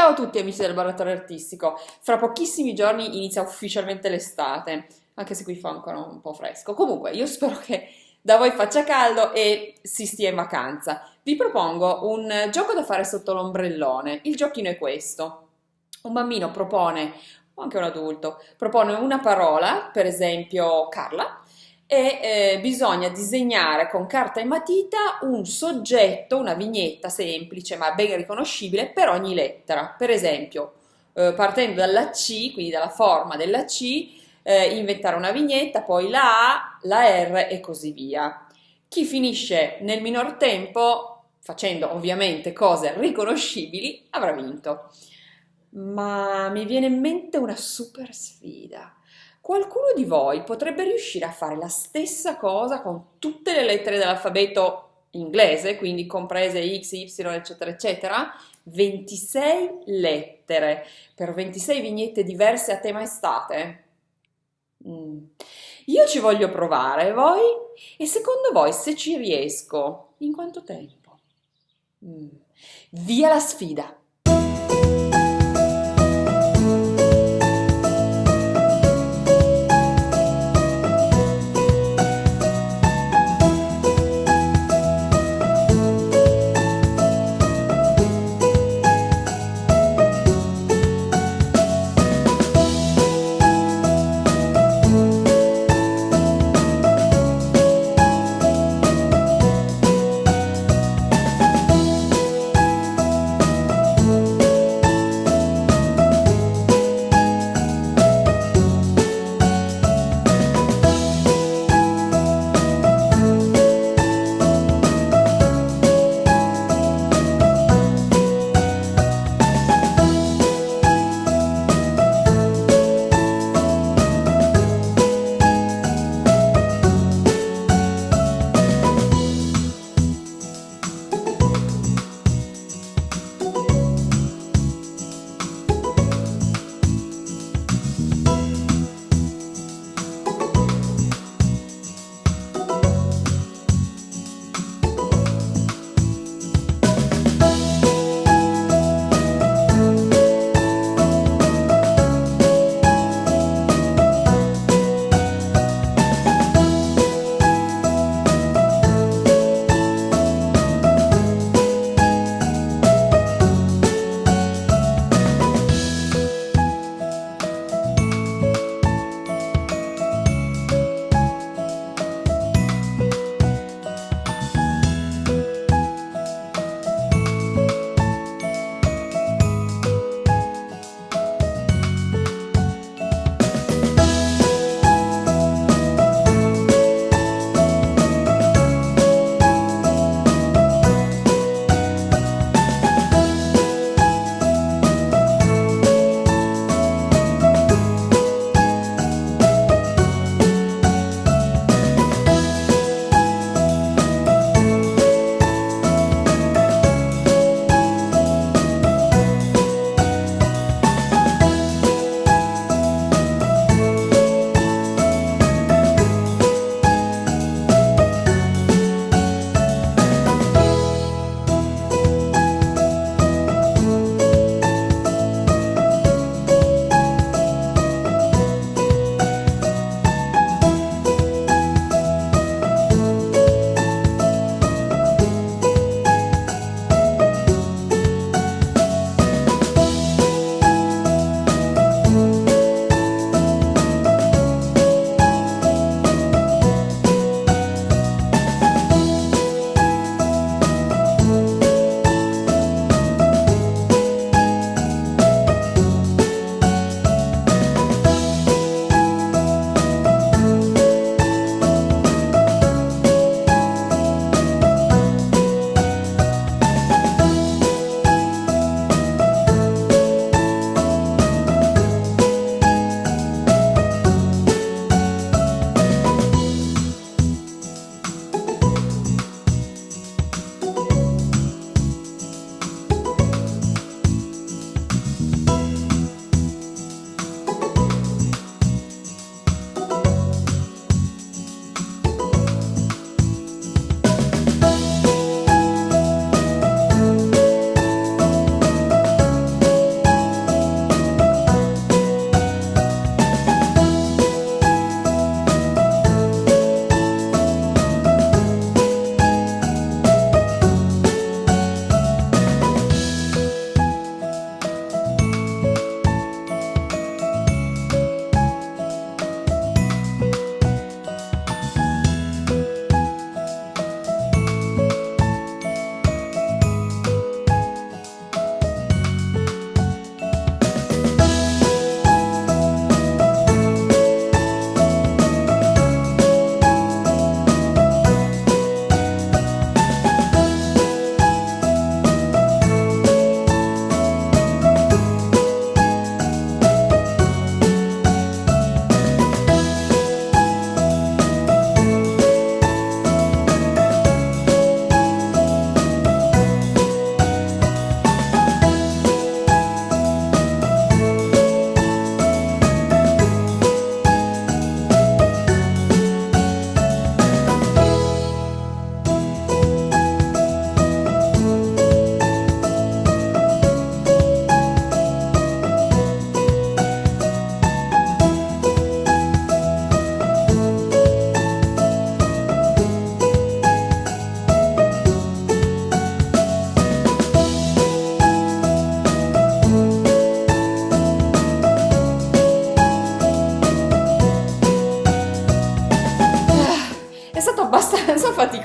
Ciao a tutti amici del laboratorio artistico, fra pochissimi giorni inizia ufficialmente l'estate, anche se qui fa ancora un po' fresco. Comunque io spero che da voi faccia caldo e si stia in vacanza. Vi propongo un gioco da fare sotto l'ombrellone. Il giochino è questo. Un bambino propone, o anche un adulto, propone una parola, per esempio Carla, e bisogna disegnare con carta e matita un soggetto, una vignetta semplice ma ben riconoscibile per ogni lettera. Per esempio, partendo dalla C, quindi dalla forma della C, inventare una vignetta, poi la A, la R e così via. Chi finisce nel minor tempo, facendo ovviamente cose riconoscibili, avrà vinto. Ma mi viene in mente una super sfida. Qualcuno di voi potrebbe riuscire a fare la stessa cosa con tutte le lettere dell'alfabeto inglese, quindi comprese X, Y, eccetera, eccetera? 26 lettere per 26 vignette diverse a tema estate? Mm. Io ci voglio provare, voi? E secondo voi, se ci riesco, in quanto tempo? Mm. Via la sfida!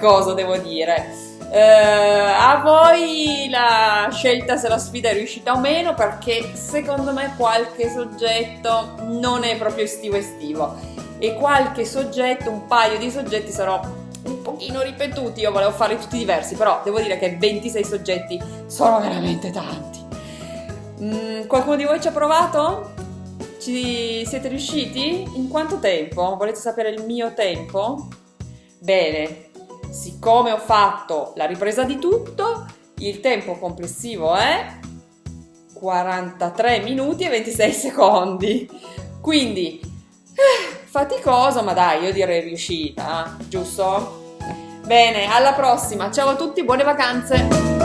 faticoso, devo dire. A voi la scelta se la sfida è riuscita o meno, perché secondo me qualche soggetto non è proprio estivo e qualche soggetto, un paio di soggetti sarò un pochino ripetuti. Io volevo farli tutti diversi, però devo dire che 26 soggetti sono veramente tanti. Qualcuno di voi ci ha provato? Ci siete riusciti? In quanto tempo? Volete sapere il mio tempo? Bene, siccome ho fatto la ripresa di tutto, il tempo complessivo è 43 minuti e 26 secondi. Quindi, faticoso, ma dai, io direi riuscita, giusto? Bene, alla prossima. Ciao a tutti, buone vacanze!